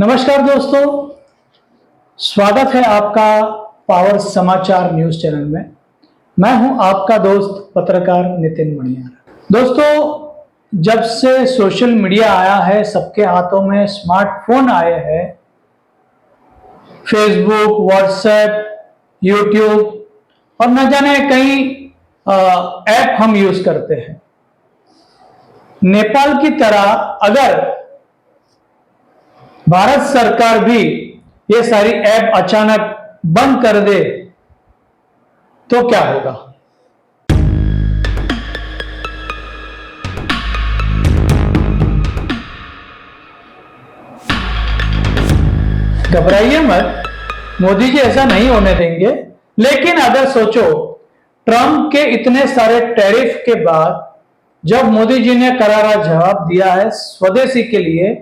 नमस्कार दोस्तों, स्वागत है आपका पावर समाचार न्यूज चैनल में। मैं हूं आपका दोस्त पत्रकार नितिन मणियार। दोस्तों, जब से सोशल मीडिया आया है, सबके हाथों में स्मार्टफोन आए हैं, फेसबुक, व्हाट्सएप, यूट्यूब और न जाने कई ऐप हम यूज करते हैं। नेपाल की तरह अगर भारत सरकार भी ये सारी ऐप अचानक बंद कर दे तो क्या होगा? घबराइए मत, मोदी जी ऐसा नहीं होने देंगे। लेकिन अगर सोचो, ट्रंप के इतने सारे टैरिफ के बाद जब मोदी जी ने करारा जवाब दिया है स्वदेशी के लिए,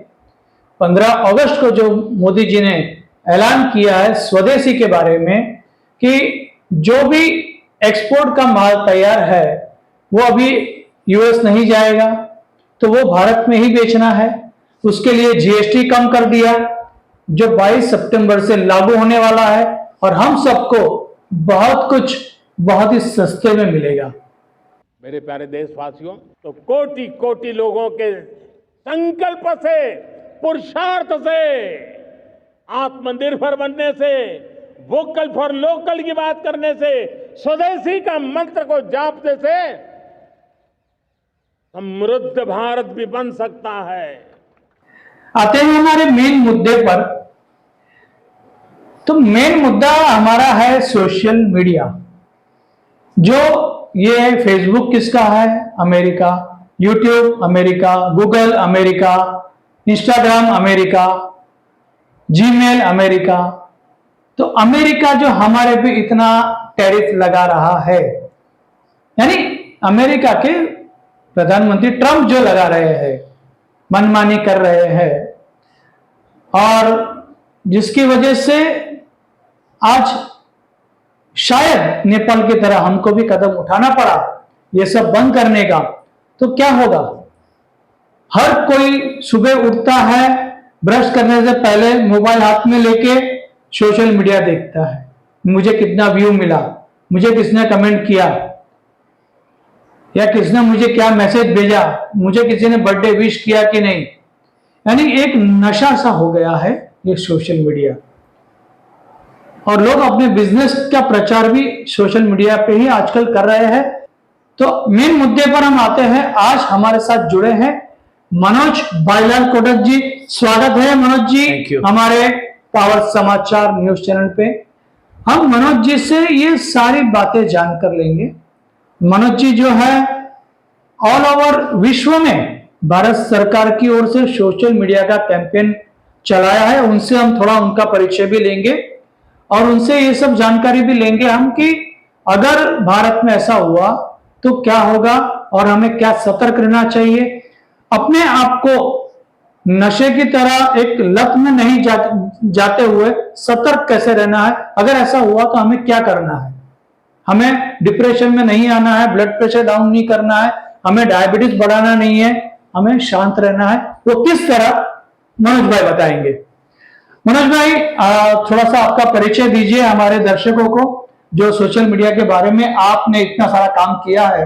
15 अगस्त को जो मोदी जी ने ऐलान किया है स्वदेशी के बारे में कि जो भी एक्सपोर्ट का माल तैयार है वो अभी यूएस नहीं जाएगा, तो वो भारत में ही बेचना है। उसके लिए जीएसटी कम कर दिया, जो 22 सितंबर से लागू होने वाला है और हम सबको बहुत कुछ बहुत ही सस्ते में मिलेगा। मेरे प्यारे देशवासियों, तो कोटि कोटि लोगों के संकल्प से, पुरुषार्थ से, आत्मनिर्भर बनने से, वोकल फॉर लोकल की बात करने से, स्वदेशी का मंत्र को जापने से समृद्ध भारत भी बन सकता है। आते हैं हमारे मेन मुद्दे पर। तो मेन मुद्दा हमारा है सोशल मीडिया। जो ये फेसबुक किसका है? America. YouTube America, Google America, Instagram America, Gmail America. तो अमेरिका जो हमारे पे इतना टैरिफ लगा रहा है, यानी अमेरिका के प्रधानमंत्री ट्रंप जो लगा रहे हैं, मनमानी कर रहे हैं, और जिसकी वजह से आज शायद नेपाल की तरह हमको भी कदम उठाना पड़ा ये सब बंद करने का। तो क्या होगा? हर कोई सुबह उठता है, ब्रश करने से पहले मोबाइल हाथ में लेके सोशल मीडिया देखता है, मुझे कितना व्यू मिला, मुझे किसने कमेंट किया, या किसने मुझे क्या मैसेज भेजा, मुझे किसी ने बर्थडे विश किया कि नहीं। यानी एक नशा सा हो गया है ये सोशल मीडिया, और लोग अपने बिजनेस का प्रचार भी सोशल मीडिया पे ही आजकल कर रहे हैं। तो मेन मुद्दे पर हम आते हैं। आज हमारे साथ जुड़े हैं मनोज भाईलाल कोटक जी। स्वागत है मनोज जी हमारे पावर समाचार न्यूज चैनल पे। हम मनोज जी से ये सारी बातें जानकर लेंगे। मनोज जी जो है ऑल ओवर विश्व में भारत सरकार की ओर से सोशल मीडिया का कैंपेन चलाया है, उनसे हम थोड़ा उनका परिचय भी लेंगे और उनसे ये सब जानकारी भी लेंगे हम कि अगर भारत में ऐसा हुआ तो क्या होगा और हमें क्या सतर्क रहना चाहिए, अपने आप को नशे की तरह एक लत में नहीं जाते हुए सतर्क कैसे रहना है, अगर ऐसा हुआ तो हमें क्या करना है, हमें डिप्रेशन में नहीं आना है, ब्लड प्रेशर डाउन नहीं करना है, हमें डायबिटीज बढ़ाना नहीं है, हमें शांत रहना है। वो किस तरह मनोज भाई बताएंगे। मनोज भाई, थोड़ा सा आपका परिचय दीजिए हमारे दर्शकों को, जो सोशल मीडिया के बारे में आपने इतना सारा काम किया है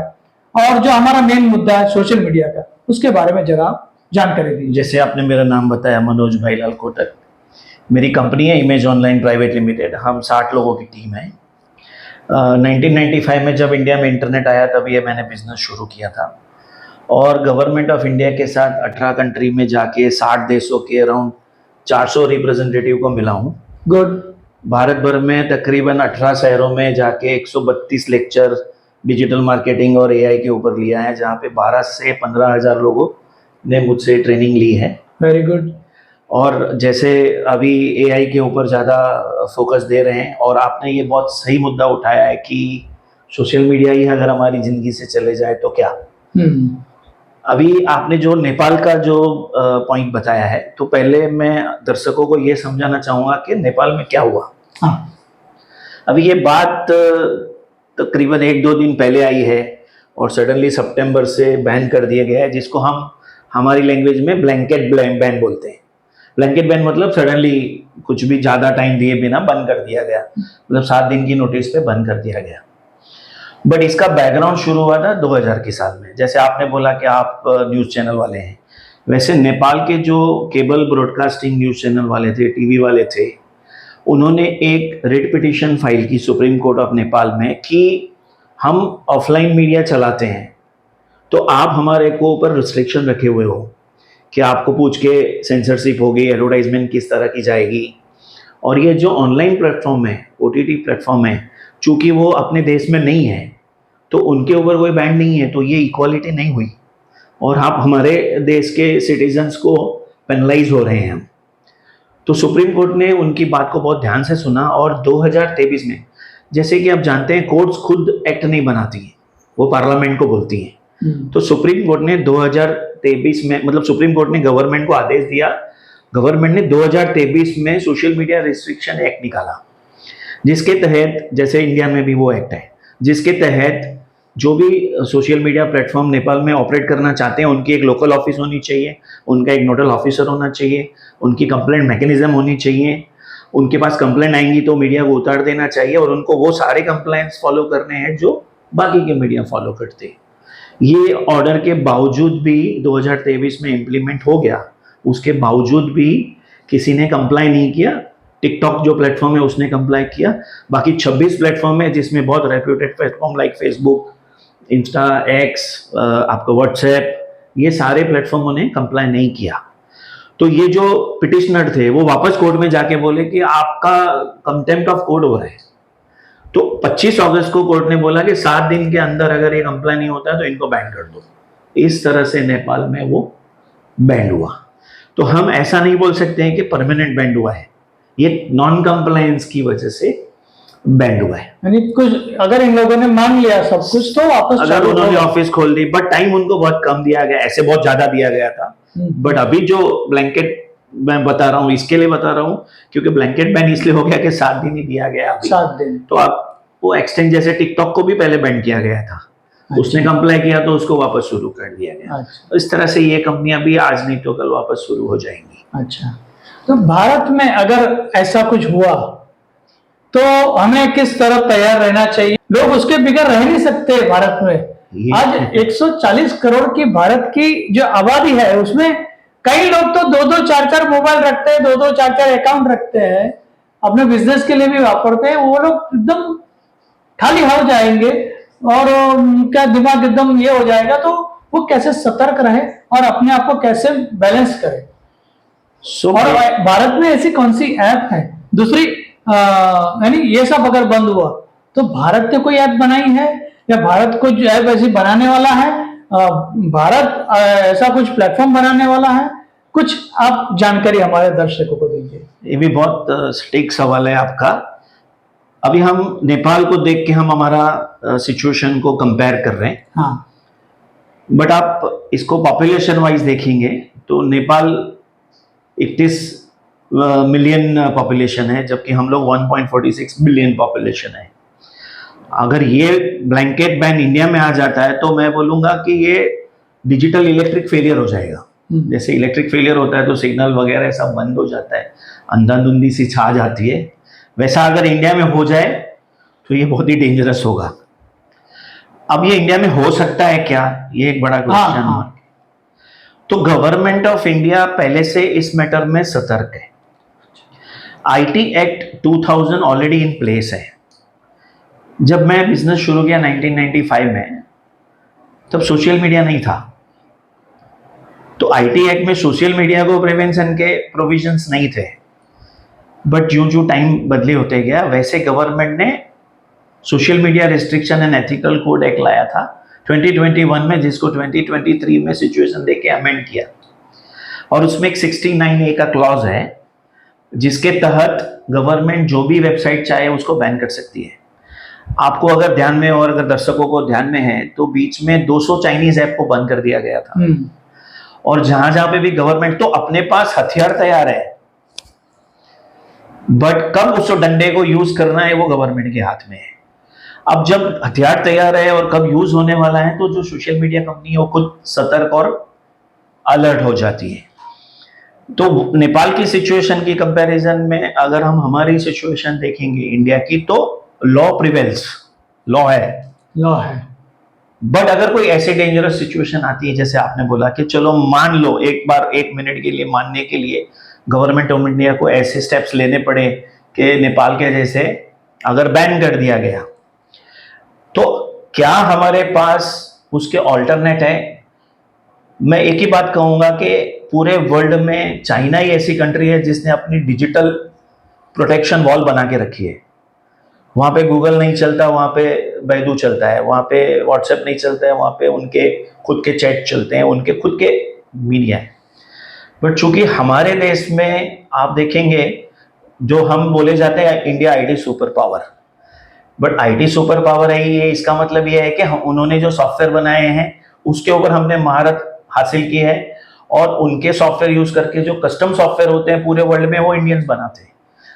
और जो हमारा मेन मुद्दा है सोशल मीडिया का, उसके बारे में जरा जानकारी दीजिए। जैसे आपने मेरा नाम बताया, मनोज भाईलाल कोटक, मेरी कंपनी है इमेज ऑनलाइन प्राइवेट लिमिटेड। हम 60 लोगों की टीम है। 1995 में जब इंडिया में इंटरनेट आया तब ये मैंने बिजनेस शुरू किया था, और गवर्नमेंट ऑफ इंडिया के साथ 18 कंट्री में जाके 60 देशों के अराउंड 400 रिप्रेजेंटेटिव को मिला हूँ। गुड। भारत भर में तकरीबन 18 शहरों में जाके 132 लेक्चर डिजिटल मार्केटिंग और एआई के ऊपर लिया है, जहाँ पे 12 से 15 हज़ार लोगों ने मुझसे ट्रेनिंग ली है। Very good. और जैसे अभी एआई के ऊपर ज़्यादा फोकस दे रहे हैं, और आपने ये बहुत सही मुद्दा उठाया है कि सोशल मीडिया ही अगर हमारी ज़िंदगी से चले जाए तो क्या। अभी आपने जो नेपाल का जो पॉइंट बताया है, तो पहले मैं दर्शकों को ये समझाना चाहूँगा कि नेपाल में क्या हुआ। हाँ। अभी ये बात तकरीबन 1-2 दिन पहले आई है और सडनली सितंबर से बैन कर दिया गया है, जिसको हम हमारी लैंग्वेज में ब्लैंकेट बैन बोलते हैं। ब्लैंकेट बैन मतलब सडनली कुछ भी ज्यादा टाइम दिए बिना बंद कर दिया गया, मतलब 7 दिन की नोटिस पे बंद कर दिया गया। बट इसका बैकग्राउंड शुरू हुआ था 2000 के साल में। जैसे आपने बोला कि आप न्यूज चैनल वाले हैं, वैसे नेपाल के जो केबल ब्रॉडकास्टिंग न्यूज चैनल वाले थे, टीवी वाले थे, उन्होंने एक रिट पिटीशन फाइल की सुप्रीम कोर्ट ऑफ नेपाल में कि हम ऑफलाइन मीडिया चलाते हैं तो आप हमारे को ऊपर रिस्ट्रिक्शन रखे हुए हो कि आपको पूछ के सेंसरशिप होगी, एडवर्टाइजमेंट किस तरह की जाएगी। और ये जो ऑनलाइन प्लेटफॉर्म है, ओटीटी प्लेटफॉर्म है, चूंकि वो अपने देश में नहीं है तो उनके ऊपर कोई बैन नहीं है, तो ये इक्वालिटी नहीं हुई और आप हमारे देश के सिटीजन्स को पेनलाइज हो रहे हैं हम। तो सुप्रीम कोर्ट ने उनकी बात को बहुत ध्यान से सुना और 2023 में, जैसे कि आप जानते हैं कोर्ट्स खुद एक्ट नहीं बनाती हैं, वो पार्लियामेंट को बोलती हैं। तो सुप्रीम कोर्ट ने 2023 में, मतलब सुप्रीम कोर्ट ने गवर्नमेंट को आदेश दिया, गवर्नमेंट ने 2023 में सोशल मीडिया रिस्ट्रिक्शन एक्ट निकाला, जिसके तहत, जैसे इंडिया में भी वो एक्ट है, जिसके तहत जो भी सोशल मीडिया प्लेटफॉर्म नेपाल में ऑपरेट करना चाहते हैं उनकी एक लोकल ऑफिस होनी चाहिए, उनका एक नोडल ऑफिसर होना चाहिए, उनकी कंप्लेंट मैकेनिज्म होनी चाहिए, उनके पास कंप्लेंट आएंगी तो मीडिया को उतार देना चाहिए और उनको वो सारे कंप्लेंट्स फॉलो करने हैं जो बाकी के मीडिया फॉलो करते हैं। ये ऑर्डर के बावजूद भी 2023 में इम्प्लीमेंट हो गया, उसके बावजूद भी किसी ने कंप्लाई नहीं किया। टिकटॉक जो प्लेटफॉर्म है उसने कंप्लाई किया, बाकी 26 प्लेटफॉर्म है जिसमें बहुत reputed platform like Facebook, Insta, x, आपका व्हाट्सएप, ये सारे प्लेटफॉर्मों ने कंप्लाई नहीं किया। तो ये जो पिटिशनर थे वो वापस कोर्ट में जाके बोले कि आपका कंटेम्प्ट ऑफ कोर्ट हो रहा है। तो 25 अगस्त को कोर्ट ने बोला कि 7 दिन के अंदर अगर ये कंप्लाई नहीं होता है तो इनको बैन कर दो। इस तरह से नेपाल में वो बैंड हुआ। तो हम ऐसा नहीं बोल सकते हैं कि परमानेंट बैंड हुआ है, ये नॉन कंप्लायंस की वजह से बैंड हुआ है। यानी कुछ अगर इन लोगों ने मान लिया सब कुछ तो वापस अगर उन्होंने ऑफिस खोल दी, बट टाइम उनको बहुत कम दिया गया, ऐसे बहुत ज्यादा दिया गया था। बट अभी जो ब्लैंकेट मैं बता रहा हूँ, इसके लिए बता रहा हूँ क्योंकि ब्लैंकेट बैन इसलिए हो गया कि 7 दिन ही दिया गया अभी। 7 दिन तो आप वो एक्सटेंड, जैसे टिकटॉक को भी पहले बैन किया गया था, उसने कंप्लाई किया तो उसको वापस शुरू कर दिया गया। तो इस तरह से ये कंपनियां भी आज नहीं तो कल वापस शुरू हो जाएंगी। अच्छा, तो भारत में अगर ऐसा कुछ हुआ तो हमें किस तरह तैयार रहना चाहिए? लोग उसके बगैर रह नहीं सकते भारत में। आज 140 करोड़ की भारत की जो आबादी है उसमें कई लोग तो 2-2, 4-4 मोबाइल रखते हैं, 2-2, 4-4 अकाउंट रखते हैं, अपने बिजनेस के लिए भी वापरते हैं। वो लोग एकदम खाली हो जाएंगे और उनका दिमाग एकदम ये हो जाएगा। तो वो कैसे सतर्क रहे और अपने आप को कैसे बैलेंस करे? और भारत में ऐसी कौन सी ऐप है? दूसरी, यानी ये सब अगर बंद हुआ तो भारत ने कोई ऐप बनाई है या भारत कुछ ऐप ऐसी बनाने वाला है? भारत ऐसा कुछ प्लेटफॉर्म बनाने वाला है? कुछ आप जानकारी हमारे दर्शकों को दीजिए। ये भी बहुत सटीक सवाल है आपका। अभी हम नेपाल को देख के हम हमारा सिचुएशन को कंपेयर कर रहे हैं। हाँ, बट आप इसको पॉपुलेशन वाइज देखेंगे तो नेपाल 31 मिलियन पॉपुलेशन है, जबकि हम लोग 1.46 बिलियन पॉपुलेशन है। अगर ये ब्लैंकेट बैन इंडिया में आ जाता है तो मैं बोलूँगा कि ये डिजिटल इलेक्ट्रिक फेलियर हो जाएगा। जैसे इलेक्ट्रिक फेलियर होता है तो सिग्नल वगैरह सब बंद हो जाता है, अंधाधुंधी सी छा जाती है, वैसा अगर इंडिया में हो जाए तो ये बहुत ही डेंजरस होगा। अब ये इंडिया में हो सकता है क्या, ये एक बड़ा क्वेश्चन है। तो गवर्नमेंट ऑफ इंडिया पहले से इस मैटर में सतर्क है। IT act 2000 already in place है। जब मैं बिजनेस शुरू किया 1995 में, तब सोशल मीडिया नहीं था, तो आईटी एक्ट में सोशल मीडिया को प्रिवेंशन के प्रोविजंस नहीं थे। बट जो टाइम बदले होते गया, वैसे गवर्नमेंट ने social media restriction and ethical code act लाया था 2021 में, जिसको 2023 में सिचुएशन देख के अमेंड किया। और उसमें एक 69A का क्लॉज है जिसके तहत गवर्नमेंट जो भी वेबसाइट चाहे उसको बैन कर सकती है। आपको अगर ध्यान में, और अगर दर्शकों को ध्यान में है, तो बीच में 200 चाइनीज ऐप को बंद कर दिया गया था। और जहां जहां पे भी गवर्नमेंट तो अपने पास हथियार तैयार है, बट कब उस डंडे को यूज करना है वो गवर्नमेंट के हाथ में है। अब जब हथियार तैयार है और कब यूज होने वाला है, तो जो सोशल मीडिया कंपनी है वो खुद सतर्क और अलर्ट हो जाती है। तो नेपाल की सिचुएशन की कंपैरिजन में अगर हम हमारी सिचुएशन देखेंगे इंडिया की, तो लॉ प्रिवेल्स, लॉ है। लॉ है। बट अगर कोई ऐसी डेंजरस सिचुएशन आती है, जैसे आपने बोला कि चलो मान लो एक बार, 1 मिनट के लिए मानने के लिए गवर्नमेंट ऑफ इंडिया को ऐसे स्टेप्स लेने पड़े कि नेपाल के जैसे अगर बैन कर दिया गया, तो क्या हमारे पास उसके ऑल्टरनेट है? मैं एक ही बात कहूंगा कि पूरे वर्ल्ड में चाइना ही ऐसी कंट्री है जिसने अपनी डिजिटल प्रोटेक्शन वॉल बना के रखी है। वहां पे गूगल नहीं चलता, वहां पे बैदू चलता है, वहां पे व्हाट्सएप नहीं चलता है, वहां पे उनके खुद के चैट चलते हैं, उनके खुद के मीडिया है। बट चूंकि हमारे देश में आप देखेंगे, जो हम बोले जाते हैं India IT super power, but IT super power है ये, इसका मतलब ये है कि उन्होंने जो सॉफ्टवेयर बनाए हैं उसके ऊपर हमने महारत हासिल की है, और उनके सॉफ्टवेयर यूज करके जो कस्टम सॉफ्टवेयर होते हैं पूरे वर्ल्ड में वो इंडियंस बनाते हैं।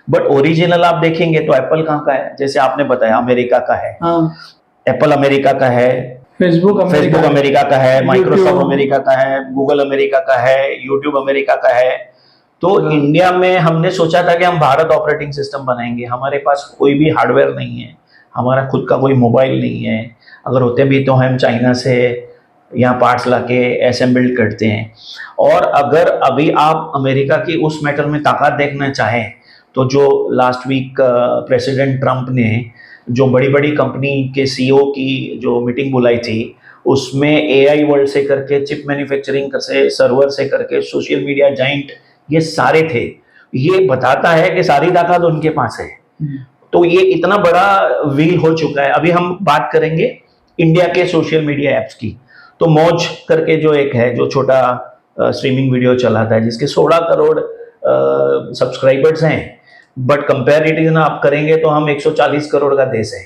बट ओरिजिनल आप देखेंगे तो एप्पल कहाँ का है? जैसे आपने बताया अमेरिका का है, एप्पल अमेरिका का है, फेसबुक अमेरिका का है, माइक्रोसॉफ्ट अमेरिका का है, गूगल अमेरिका का है, यूट्यूब अमेरिका का है। तो इंडिया में हमने सोचा था कि हम भारत ऑपरेटिंग सिस्टम बनाएंगे। हमारे पास कोई भी हार्डवेयर नहीं है, हमारा खुद का कोई मोबाइल नहीं है, अगर होते भी तो हम चाइना से यहाँ पार्ट्स लाके असेंबल्ड करते हैं। और अगर अभी आप अमेरिका की उस मैटर में ताकत देखना चाहें, तो जो लास्ट वीक प्रेसिडेंट ट्रंप ने जो बड़ी बड़ी कंपनी के सीईओ की जो मीटिंग बुलाई थी, उसमें एआई वर्ल्ड से करके चिप मैन्युफैक्चरिंग से, सर्वर से करके सोशल मीडिया जाइंट, ये सारे थे। ये बताता है कि सारी ताकत उनके पास है। तो ये इतना बड़ा व्हील हो चुका है। अभी हम बात करेंगे इंडिया के सोशल मीडिया एप्स की। तो मौज करके जो एक है, जो छोटा स्ट्रीमिंग वीडियो चलाता है, जिसके 16 करोड़ सब्सक्राइबर्स हैं, बट कंपैरिटिव आप करेंगे तो हम 140 करोड़ का देश है।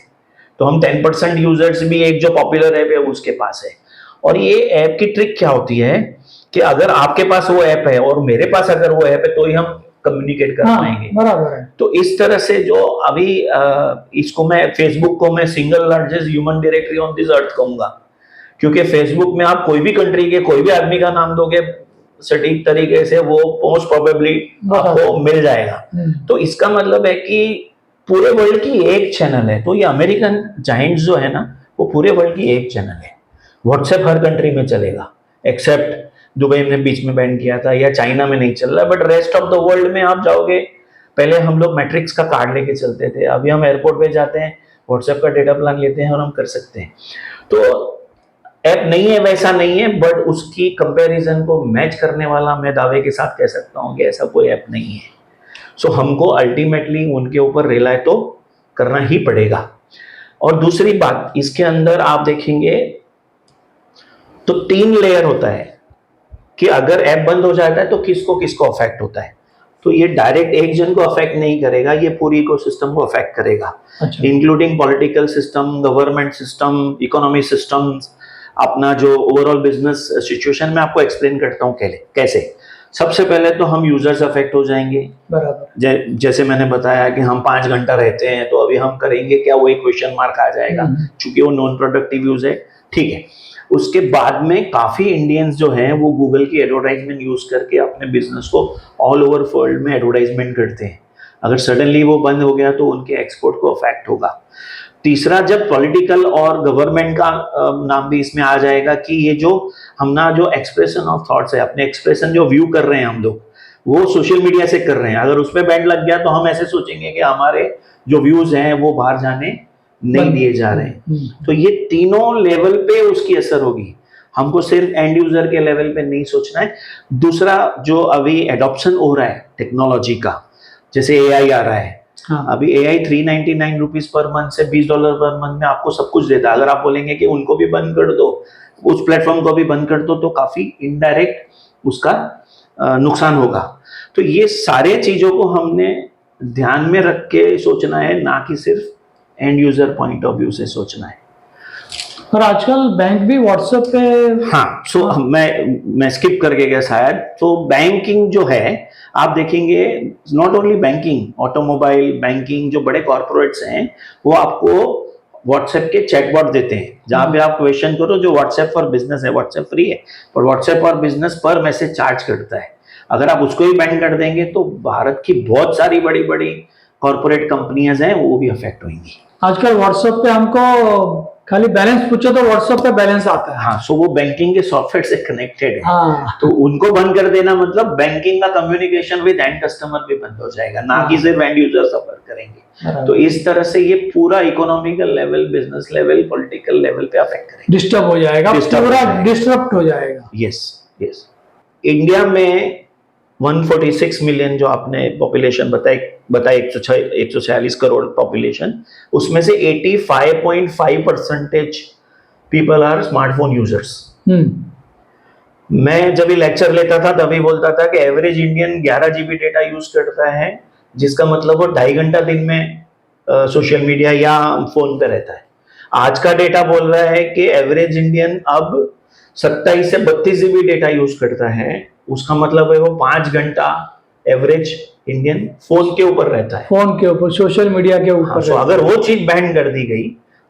तो हम 10% यूजर्स भी एक जो पॉपुलर ऐप है उसके पास है। और ये ऐप की ट्रिक क्या होती है कि अगर आपके पास वो ऐप है और मेरे पास अगर वो ऐप है तो ही हम कम्युनिकेट कर पाएंगे। बराबर है। तो इस तरह से जो अभी इसको मैं, फेसबुक को मैं single largest human directory on this earth कहूंगा, क्योंकि फेसबुक में आप कोई भी कंट्री के कोई भी आदमी का नाम दोगे सटीक तरीके से, वो मोस्ट प्रोबेबली आपको मिल जाएगा। तो इसका मतलब है कि पूरे वर्ल्ड की एक चैनल है। तो ये अमेरिकन जाइंट्स जो है ना, वो पूरे वर्ल्ड की एक चैनल है। व्हाट्सएप हर कंट्री में चलेगा, एक्सेप्ट दुबई में बीच में बैन किया था, या चाइना में नहीं चल रहा। But rest of the world में आप जाओगे, पहले हम लोग मैट्रिक्स का कार्ड लेके चलते थे, अभी हम एयरपोर्ट पे जाते हैं, व्हाट्सएप का डेटा प्लान लेते हैं और हम कर सकते हैं। तो ऐप नहीं है वैसा नहीं है, बट उसकी कंपैरिजन को मैच करने वाला मैं दावे के साथ कह सकता हूं कि ऐसा कोई ऐप नहीं है। सो हमको अल्टीमेटली उनके ऊपर रिलाय तो करना ही पड़ेगा। और दूसरी बात, इसके अंदर आप देखेंगे तो 3 लेयर होता है कि अगर ऐप बंद हो जाता है तो किसको किसको अफेक्ट होता है। तो ये डायरेक्ट एक जन को अफेक्ट नहीं करेगा, ये पूरी इकोसिस्टम को अफेक्ट करेगा, including political system, government system, economy systems, अपना जो ओवरऑल बिजनेस सिचुएशन में आपको एक्सप्लेन करता हूँ कैसे। सबसे पहले तो हम यूजर्स अफेक्ट हो जाएंगे। बराबर। जैसे मैंने बताया कि हम 5 घंटा रहते हैं, तो अभी हम करेंगे क्या, वो एक क्वेश्चन मार्क आ जाएगा, क्योंकि वो नॉन प्रोडक्टिव यूज है। ठीक है। उसके बाद में काफी इंडियंस जो हैं वो गूगल की एडवर्टाइजमेंट यूज करके अपने बिजनेस को ऑल ओवर वर्ल्ड में एडवर्टाइजमेंट करते हैं। अगर सडनली वो बंद हो गया तो उनके एक्सपोर्ट को अफेक्ट होगा। तीसरा, जब पॉलिटिकल और गवर्नमेंट का नाम भी इसमें आ जाएगा कि ये जो हम ना जो एक्सप्रेशन ऑफ थॉट्स है, अपने एक्सप्रेशन जो व्यू कर रहे हैं हम लोग, वो सोशल मीडिया से कर रहे हैं। अगर उस पर बैन लग गया तो हम ऐसे सोचेंगे कि हमारे जो व्यूज हैं वो बाहर जाने नहीं दिए जा रहे हैं। तो ये तीनों लेवल पे उसकी असर होगी। हमको सिर्फ एंड यूजर के लेवल पे नहीं सोचना है। दूसरा, जो अभी एडॉप्शन हो रहा है टेक्नोलॉजी का, जैसे एआई आ रहा है। अभी एआई 399 रुपीज पर मंथ से $20 पर मंथ में आपको सब कुछ देता है। अगर आप बोलेंगे कि उनको भी बंद कर दो, उस प्लेटफॉर्म को भी बंद कर दो, तो काफी इनडायरेक्ट उसका नुकसान होगा। तो ये सारे चीजों को हमने ध्यान में रख के सोचना है, ना कि सिर्फ and user point of view से सोचना है। और आजकल बैंक भी व्हाट्सएप पे, हाँ, सो मैं स्किप करके गया शायद। तो बैंकिंग जो है आप देखेंगे, not only banking, automobile banking, जो बड़े कॉर्पोरेट्स हैं वो आपको व्हाट्सएप के चैटबॉट देते हैं, जहां पे आप क्वेश्चन करो। जो व्हाट्सएप फॉर बिजनेस है, व्हाट्सएप फ्री है, पर व्हाट्सएप फॉर बिजनेस पर मैसेज चार्ज करता है। अगर आप उसको ही बैन कर देंगे तो भारत की बहुत सारी बड़ी बड़ी कॉर्पोरेट कंपनियां हैं वो भी अफेक्ट होंगी। आजकल व्हाट्सएप पे हमको खाली बैलेंस पूछो तो व्हाट्सएप पे बैलेंस आता है। हाँ, सो वो बैंकिंग के सॉफ्टवेयर से कनेक्टेड है। हाँ, तो उनको बंद कर देना मतलब बैंकिंग का कम्युनिकेशन विद एंड कस्टमर भी बंद हो जाएगा, ना कि सिर्फ एंड यूजर सफर करेंगे। तो इस तरह से ये पूरा economical level, business level, political level पे अफेक्ट करेगा, डिस्टर्ब हो जाएगा, पूरा डिस्टर्ब हो जाएगा। Yes yes. इंडिया में 146 मिलियन जो आपने पॉपुलेशन बताई 146 करोड़ पॉपुलेशन, उसमें से 85.5% पीपल आर स्मार्टफोन यूजर्स। मैं जब ये लेक्चर लेता था तभी बोलता था कि average Indian 11 GB data use करता है, जिसका मतलब वो 2.5 घंटा दिन में सोशल मीडिया या फोन पे रहता है। आज का डेटा बोल रहा है कि एवरेज इंडियन अब 27 से 32 GB डेटा यूज करता है, उसका मतलब है वो 5 घंटा एवरेज इंडियन फोन के ऊपर रहता है, फोन के ऊपर, सोशल मीडिया के ऊपर। हाँ, तो अगर वो चीज बैन कर दी गई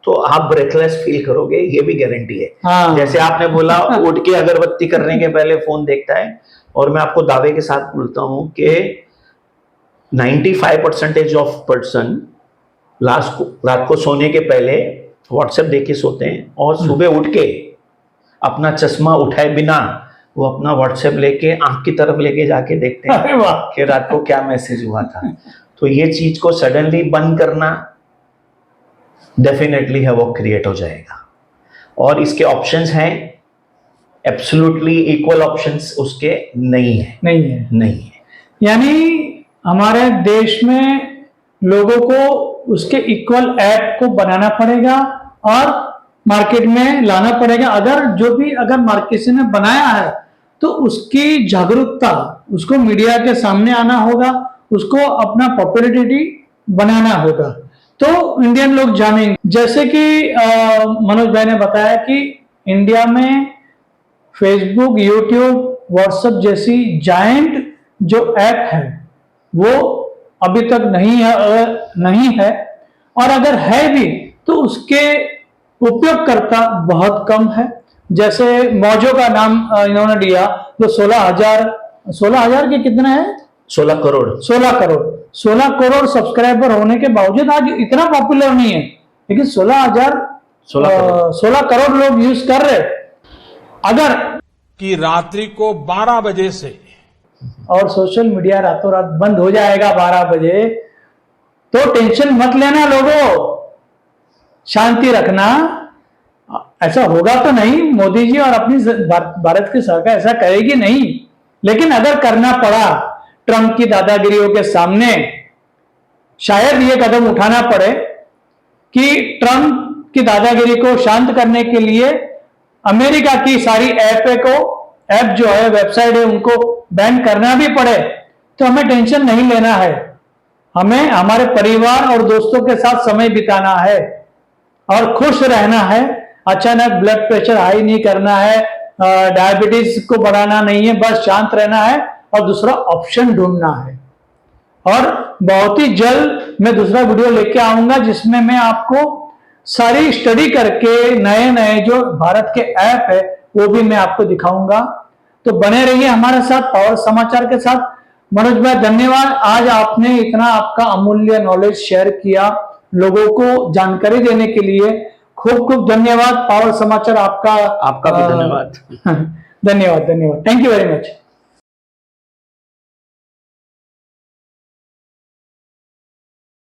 तो आप ब्रेथलेस फील करोगे, ये भी गारंटी है। हाँ। जैसे आपने बोला उठ के अगरबत्ती करने के पहले फोन देखता है, और मैं आपको दावे के साथ बोलता हूं कि 95% ऑफ पर्सन रात को सोने के पहले व्हाट्सएप देख के सोते हैं, और सुबह उठ के अपना चश्मा उठाए बिना वो अपना व्हाट्सएप लेके आंख की तरफ लेके जाके देखते हैं कि रात को क्या मैसेज हुआ था। तो ये चीज को सडनली बंद करना डेफिनेटली है वो क्रिएट हो जाएगा, और इसके ऑप्शंस हैं, एब्सोल्युटली इक्वल ऑप्शंस उसके नहीं है। यानी हमारे देश में लोगों को उसके इक्वल ऐप को बनाना पड़ेगा और मार्केट में लाना पड़ेगा। अगर मार्केट ने बनाया है तो उसकी जागरूकता, उसको मीडिया के सामने आना होगा, उसको अपना पॉपुलैरिटी बनाना होगा, तो इंडियन लोग जानेंगे। जैसे कि मनोज भाई ने बताया कि इंडिया में फेसबुक, यूट्यूब, व्हाट्सएप जैसी जायंट जो ऐप है वो अभी तक नहीं है, और अगर है भी तो उसके उपयोगकर्ता बहुत कम है। जैसे मौजो का नाम इन्होंने लिया तो 16,000 के कितने हैं? 16 करोड़ सब्सक्राइबर होने के बावजूद आज इतना पॉपुलर नहीं है, लेकिन 16 करोड़ लोग यूज कर रहे। अगर कि रात्रि को 12 बजे से और सोशल मीडिया रातों रात बंद हो जाएगा 12 बजे, तो टेंशन मत लेना लोगों, शांति रखना। ऐसा होगा तो नहीं, मोदी जी और अपनी भारत की सरकार ऐसा करेगी नहीं, लेकिन अगर करना पड़ा ट्रंप की दादागिरियों के सामने, शायद ये कदम उठाना पड़े कि ट्रंप की दादागिरी को शांत करने के लिए अमेरिका की सारी ऐप जो है, वेबसाइट है, उनको बैन करना भी पड़े, तो हमें टेंशन नहीं लेना है। हमें हमारे परिवार और दोस्तों के साथ समय बिताना है और खुश रहना है। अचानक ब्लड प्रेशर हाई नहीं करना है, डायबिटीज को बढ़ाना नहीं है, बस शांत रहना है और दूसरा ऑप्शन ढूंढना है। और बहुत ही जल्द मैं दूसरा वीडियो लेके आऊंगा जिसमें मैं आपको सारी स्टडी करके नए जो भारत के ऐप है वो भी मैं आपको दिखाऊंगा। तो बने रहिए हमारे साथ पावर समाचार के साथ। मनोज भाई धन्यवाद, आज आपने इतना आपका अमूल्य नॉलेज शेयर किया, लोगों को जानकारी देने के लिए खूब धन्यवाद। पावर समाचार आपका भी धन्यवाद। धन्यवाद। Thank you very much.